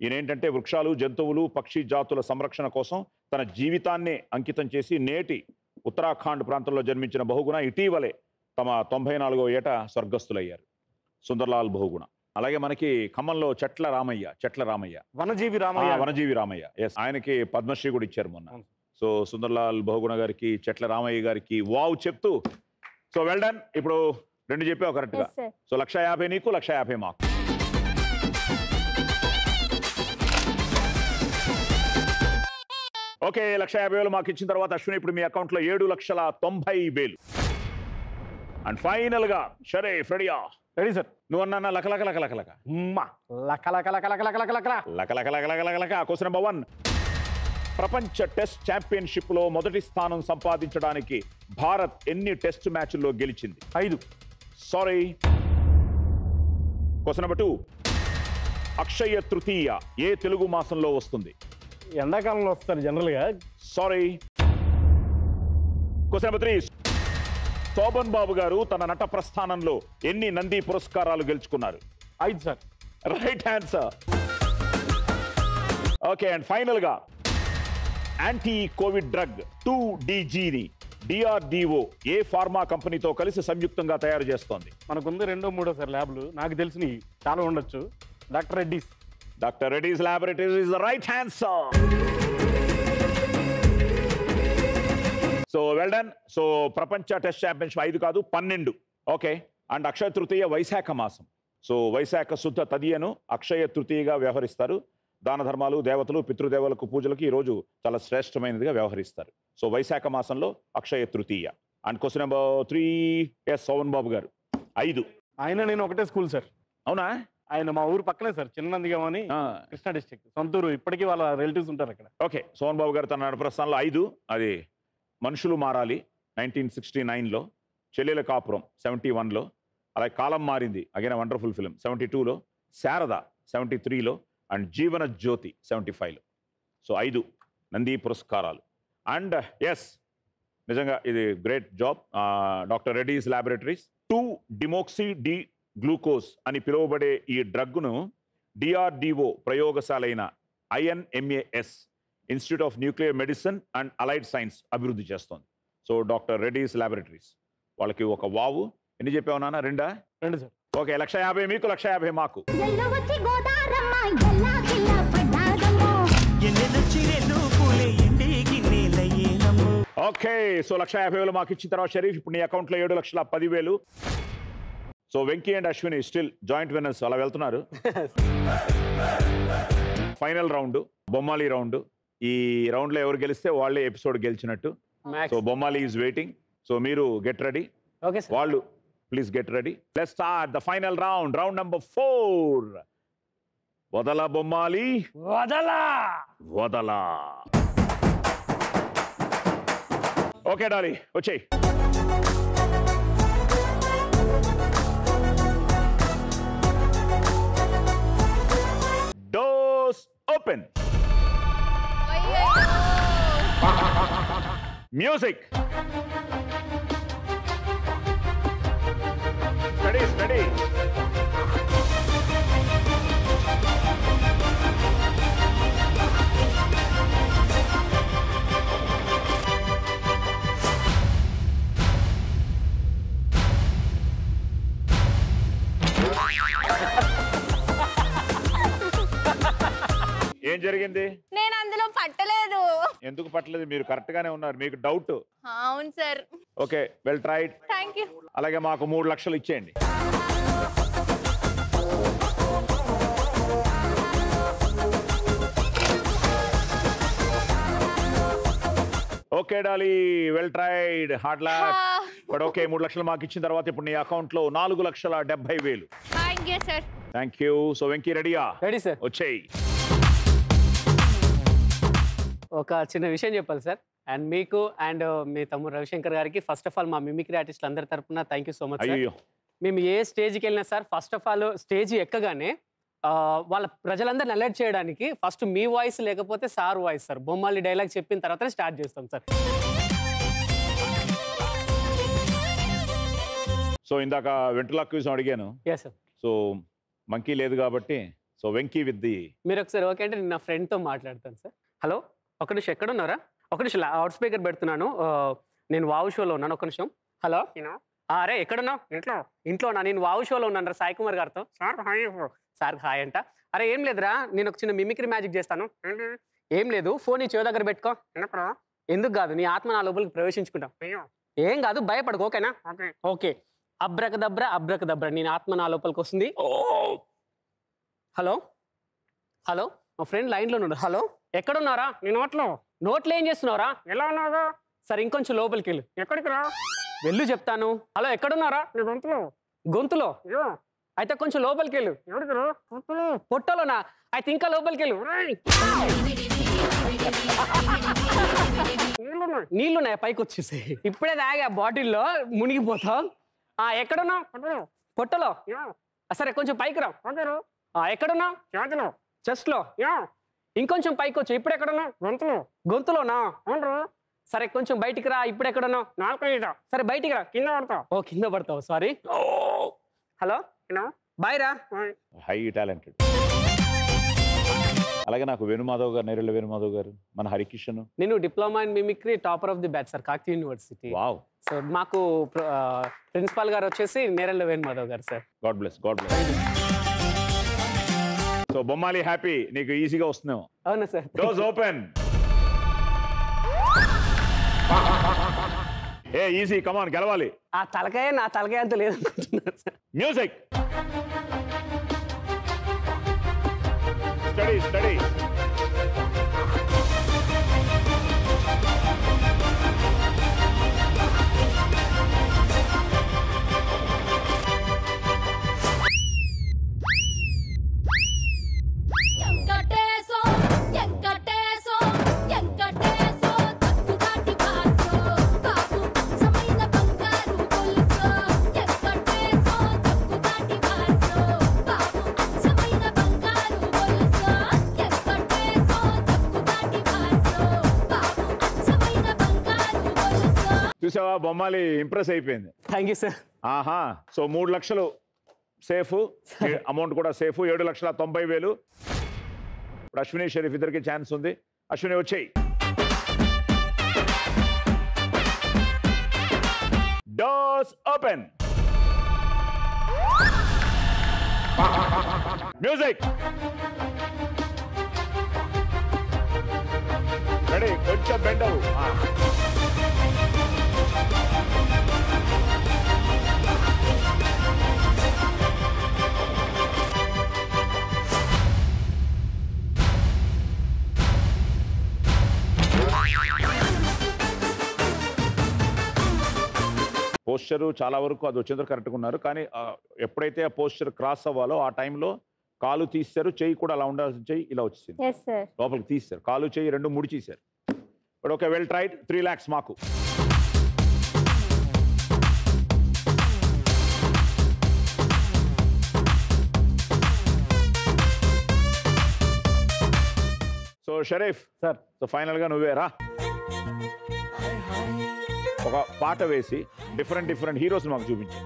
ఈయన ఏంటంటే వృక్షాలు, జంతువులు, పక్షి జాతుల సంరక్షణ కోసం తన జీవితాన్ని అంకితం చేసి నేటి ఉత్తరాఖండ్ ప్రాంతంలో జన్మించిన బహుగుణ ఇటీవలే తమ 94వ ఏట స్వర్గస్థులయ్యారు. సుందర్లాల్ బహుగుణ. అలాగే మనకి ఖమ్మంలో చెట్ల రామయ్య వనజీవి రామయ్య. ఆయనకి పద్మశ్రీ కూడా ఇచ్చారు మొన్న. సో సుందర్లాల్ బహుగుణ గారికి, చెట్ల రామయ్య గారికి వావ్ చెప్తూ, సో వెల్ డన్. ఇప్పుడు 2 చెప్పావు కరెక్ట్గా. సో 150 నీకు, 150 మాకు. ఓకే, 150,000 మాకు ఇచ్చిన తర్వాత అశ్విని ఇప్పుడు మీ అకౌంట్లో 7,90,000. అండ్ ఫైనల్ గా షరీఫ్ రెడీయా? Ready sir. నువ్వు అన్నా లక లక లక లక లక లక లక లక లక లక లక లక లక లక లక లక లక లక. Question number 1. ప్రపంచ టెస్ట్ ఛాంపియన్షిప్ లో మొదటి స్థానం సంపాదించడానికి భారత్ ఎన్ని టెస్ట్ మ్యాచ్ల్లో గెలిచింది? 5. Sorry. Question number 2. Akshaya Tritiya ఏ తెలుగు మాసంలో వస్తుంది? ఎండాకాలంలో వస్తారు జనరల్గా. Sorry. Question number 3. Shobhan Babu గారు తన నట ప్రస్థానంలో ఎన్ని నంది పురస్కారాలు గెలుచుకున్నారు? 5 sir. Right answer. Okay, and final గా యాంటీ కోవిడ్ డ్రగ్ 2DGని DRDO ఏ ఫార్మా కంపెనీతో కలిసి సంయుక్తంగా తయారు చేస్తోంది? మనకుంది 2, 3 సార్ ల్యాబ్లు. నాకు తెలిసినవి చాలా ఉండొచ్చు. Doctor Reddy's. Doctor Reddy's laboratories is the right answer. So well done. So ప్రపంచ టెస్ట్ ఛాంపియన్షిప్ 5 కాదు 12. ఓకే, అండ్ అక్షయ తృతీయ వైశాఖ మాసం. సో వైశాఖ శుద్ధ తదియను అక్షయ తృతీయగా వ్యవహరిస్తారు. దాన ధర్మాలు, దేవతలు, పితృదేవులకు పూజలకు ఈ రోజు చాలా శ్రేష్టమైనదిగా వ్యవహరిస్తారు. సో వైశాఖ మాసంలో Akshaya Tritiya. And question number 3. Yes Sobhan Babu garu 5. ఆయన నేను ఒకటే స్కూల్ సార్. అవునా? ఆయన మా ఊరు పక్కనే సార్, చిన్ననందిగామ అని, కృష్ణా డిస్ట్రిక్ట్, సొంతూరు. ఇప్పటికీ వాళ్ళ రిలేటివ్స్ ఉంటారు అక్కడ. ఓకే, శోభన్ బాబు గారు తన నడప్రస్థానంలో 5. అది మనుషులు మారాలి 1969లో, చెల్లెల కాపురం 71లో, అలాగే కాలం మారింది అగైన్ వండర్ఫుల్ ఫిల్మ్ 72లో, శారద 73లో, అండ్ జీవన జ్యోతి 75లో. సో 5 నంది పురస్కారాలు. అండ్ ఎస్, నిజంగా ఇది great job. Doctor Reddy's laboratories 2-డిమోక్సీ గ్లూకోజ్ అని పిలువబడే ఈ డ్రగ్ను DRDO ప్రయోగశాలైన INMAS institute of nuclear medicine and allied science అభివృద్ధి చేస్తోంది. సో డాక్టర్ రెడ్డిస్ ల్యాబొరేటరీస్ వాళ్ళకి ఒక వావు. ఎన్ని చెప్పావు నాన్న? 2 సార్. ఓకే, 150 మీకు, 150 మాకు. ఓకే, సో 150,000 మాకు ఇచ్చిన తర్వాత షరీఫ్ ఇప్పుడు నీ అకౌంట్లో 7,10,000. So Venky and Ashwini still joint winners అలా వెళ్తున్నారు. Final round Bommali round. ఈ రౌండ్ లో ఎవరు గెలిస్తే వాళ్ళే ఎపిసోడ్ గెలిచినట్టు. So Bommali is waiting. So మీరు గెట్ రెడీ. వాళ్ళు please get ready. Let's start the final round. Round number 4. వదల బొమ్మాలి, వదలా వదలా. ఓకే డాలి, వచ్చేయ్. Doors open. Music. Steady steady. ఏం జరిగింది? నేను అందులో పట్టలేదు. ఎందుకు పట్టలేదు? మీరు కరెక్ట్ గానే ఉన్నారు. మీకు డౌట్? అవును sir. Okay, well tried. Thank you. అలాగే మాకు 3 లక్షలు ఇచ్చేయండి. Okay Dolly, well tried, hard luck. But okay, 3 లక్షలు మాకు ఇచ్చిన తర్వాత ఇప్పుడు నీ అకౌంట్ లో 4,70,000. Thank you sir. Thank you. So Venky రెడీయా? Ready sir. వచ్చేయి. ఒక చిన్న విషయం చెప్పాలి సార్. అండ్ మీకు అండ్ మీ తమ్ముడు Ravishankar garu first of all మా మిమిక్రీ ఆర్టిస్టులు అందరి తరపున thank you so much sir. అయ్యో, మేము ఏ స్టేజ్కి వెళ్ళినా sir first of all stage ఎక్కగానే వాళ్ళ ప్రజలందరిని అలర్ట్ చేయడానికి ఫస్ట్ మీ వాయిస్ లేకపోతే sir voice sir Bommali dialogue చెప్పిన తర్వాతనే స్టార్ట్ చేస్తాం సార్. సో ఇందాక వెంట్రులాక్విజ్ అడిగాను. Yes sir. సో మంకీ లేదు కాబట్టి సో వెంకీ విత్ ది. మీరు ఒకసారి ఓకే అంటే నేను నా ఫ్రెండ్తో మాట్లాడతాను సార్. హలో, ఒక నిమిషం ఎక్కడున్నారా? ఒక నిమిషం లౌడ్ స్పీకర్ పెడుతున్నాను. నేను వావు షోలో ఉన్నాను. ఒక నిమిషం. హలో, అరే ఎక్కడున్నావు? ఇంట్లోనా? నేను వావు షోలో ఉన్నాను రా సాయి కుమార్ గారితో. సార్ హాయ్ అంట. అరే ఏం లేదురా, నేను ఒక చిన్న మిమిక్రీ మ్యాజిక్ చేస్తాను. ఏం లేదు, ఫోన్ నీ చెవి దగ్గర పెట్టుకో. ఎందుకు కాదు, నీ ఆత్మ నా లోపలికి ప్రవేశించుకుంటాం. ఏం కాదు, భయపడకు. ఓకేనా? ఓకే. అబ్రకదబ్ర అబ్రకదబ్ర, నేను ఆత్మ నా లోపలికి వస్తుంది. హలో హలో, మా ఫ్రెండ్ లైన్లో ఉన్నాడు. హలో, ఎక్కడున్నారా? నీ నోట్లో ఏం చేస్తున్నావురా? ఎలా ఉన్నావు? సరే ఇంకొంచెం లోపలికి వెళ్ళు. ఎక్కడికి రా? వెళ్ళు చెప్తాను. హలో, ఎక్కడున్నారా? నీ గొంతులో. గొంతులో అయితే కొంచెం లోపలికి వెళ్ళు పొట్టలోనా అయితే ఇంకా లోపలికి వెళ్ళు నీళ్ళున్నాయి పైకి వచ్చేసి ఇప్పుడే తాగా బాటిల్లో మునిగిపోతాం ఎక్కడున్నావు పొట్టలో సరే కొంచెం పైకి రా ఎక్కడున్నావు చెస్ట్ లో ఇంకొంచెం పైకి వచ్చు ఇప్పుడు ఎక్కడున్నావు గొంతులోనా సరే కొంచెం బయటికి రా ఇప్పుడు ఎక్కడున్నావు సరే బయటికి రా కింద పడతావు సారీ హలో బాయ్ రా హై టాలెంటెడ్. అలాగే నాకు వేణుమాధవ్ గారు, నేరెళ్ళ వేణుమాధవ్ గారు, మన హరికిషన్. నేను diploma in mimicry topper of the batch sir, Kakatiya university. Wow. So మాకు ప్రిన్సిపాల్ గారు వచ్చేసి Nerella Venumadhav garu sir. God bless. So Bommali happy, నీకు ఈజీగా వస్తున్నావు. అవునా సార్? Doors open. ఏ ఈజీ, కమాన్ గెలవాలి. ఆ తలకాయ నా తలకాయ అంత లేదనుకుంటున్నారు సార్. మ్యూజిక్. స్టడీ. చూసావా, బొమ్మాలి ఇంప్రెస్ అయిపోయింది. Thank you sir. ఆహా. సో 3 లక్షలు సేఫ్, అమౌంట్ కూడా సేఫ్. 7,90,000. ఇప్పుడు అశ్విని షరీఫ్ ఇద్దరికి ఛాన్స్ ఉంది. అశ్విని వచ్చేయి. Doors open. మ్యూజిక్. రెడీ, కొంచెం బెండ్ అవ్వు. పోస్చరు చాలా వరకు అది వచ్చేందుకు కరెక్ట్గా ఉన్నారు, కానీ ఎప్పుడైతే ఆ పోస్చర్ క్రాస్ అవ్వాలో ఆ టైంలో కాలు తీస్తారు, చెయ్యి కూడా అలా ఉండాల్సిన చెయ్యి ఇలా వచ్చేసింది, లోపలికి తీస్తారు. కాలు చెయ్యి 2 ముడిచేశారు. But okay, well tried. 3 lakhs మాకు. సో షరీఫ్ సార్, సో ఫైనల్గా నువ్వేరా ఒక పాట వేసి డిఫరెంట్ హీరోస్ మాకు చూపించు.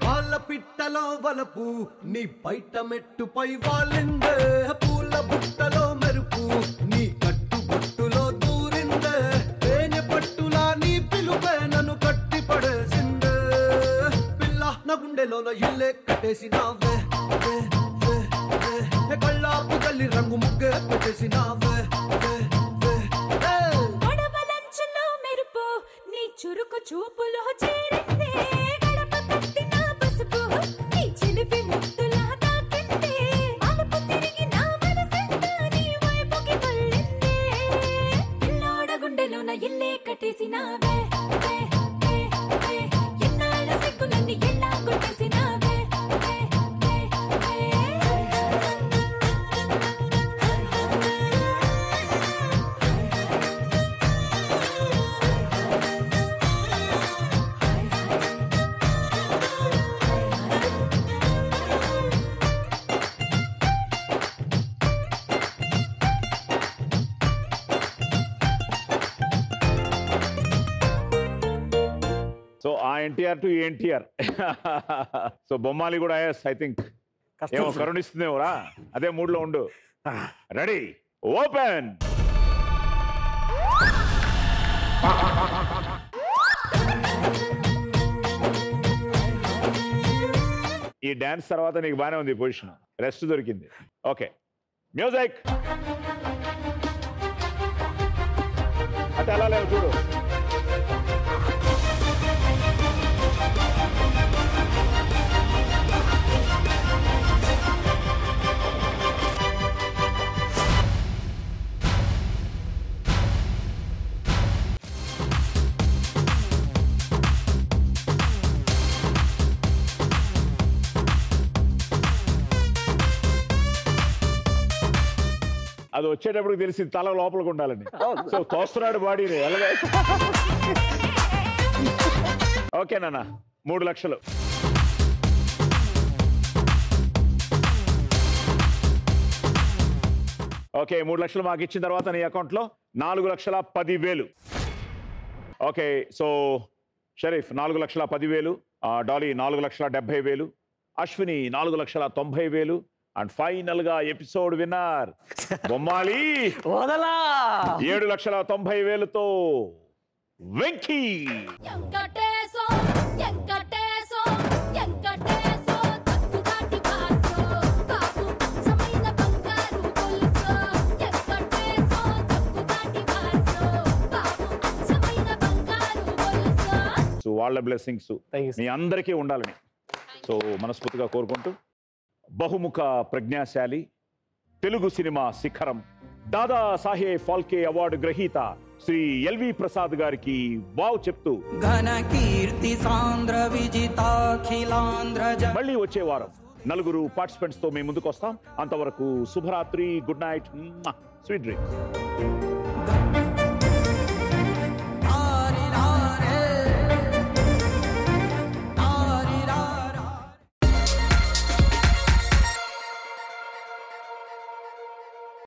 పాల పిట్టలో వలపు నీ బయట మెట్టుపై వాళ్ళిందే, పూల బుట్టలో మెరుపు నీ కట్టు బొట్టులో దూరిందే, తేనె పట్టులా నీ పిలుపే నన్ను కట్టి పడేసిందే, నా గుండెలోన ఇల్లే కట్టేసినావే, కళ్ళాపు కల్లి రంగు ముగ్గే పెట్టేసినావే. మెరుపు నీ చురుకు చూపులో చేరిందే, గడప తట్టిన పసుపు నీ చిలిపి ముద్దులా తాకిందే, అలుపు తిరిగి నా మనసంతా నీ వైపుకి తల్లిందే, పిల్లోడ గుండెలోన ఇల్లే కట్టేసినావే, ఎన్నాళ్ళ సిగ్గులన్నీ ఎలా కొట్టేసినావే. సో ఆ ఎన్టీఆర్ టు ఎన్టీఆర్. సో బొమ్మాలి కూడా ఐ థింక్ ఏమో కరుణిస్తుందేమోరా, అదే మూడ్లో ఉండు. Ready, open. ఈ డాన్స్ తర్వాత నీకు బాగానే ఉంది పొజిషన్, రెస్ట్ దొరికింది. Okay, music. అంటే అలా లేవు చూడు. అది వచ్చేటప్పుడు తెలిసింది తల లోపలికి ఉండాలని. సో తోస్తున్నాడు బాడీని అలాగే. ఓకే నాన్న 3 లక్షలు. ఓకే 3 లక్షలు మాకు ఇచ్చిన తర్వాత నీ అకౌంట్లో 4,10,000. Okay so Sharif 4,10,000, Dolly 4,70,000, Ashwini 4,90,000 and final గా ఎపిసోడ్ విన్నర్ బొమ్మాలి 7,90,000తో వెంకీ. సో వాళ్ళ బ్లెస్సింగ్స్ మీ అందరికీ ఉండాలని సో మనస్ఫూర్తిగా కోరుకుంటూ, బహుముఖ ప్రజ్ఞాశాలి, తెలుగు సినిమా శిఖరం, దాదా సాహెబ్ ఫాల్కే అవార్డు గ్రహీత శ్రీ ఎల్వి ప్రసాద్ గారికి వావ్ చెప్తూ ఘన కీర్తి సాంద్ర విజితాఖిలాంధ్ర. మళ్ళీ వచ్చే వారం 4 పార్టిసిపెంట్స్ తో మేము ముందుకు వస్తాం. అంతవరకు శుభరాత్రి, గుడ్ నైట్, స్వీట్ డ్రీమ్స్.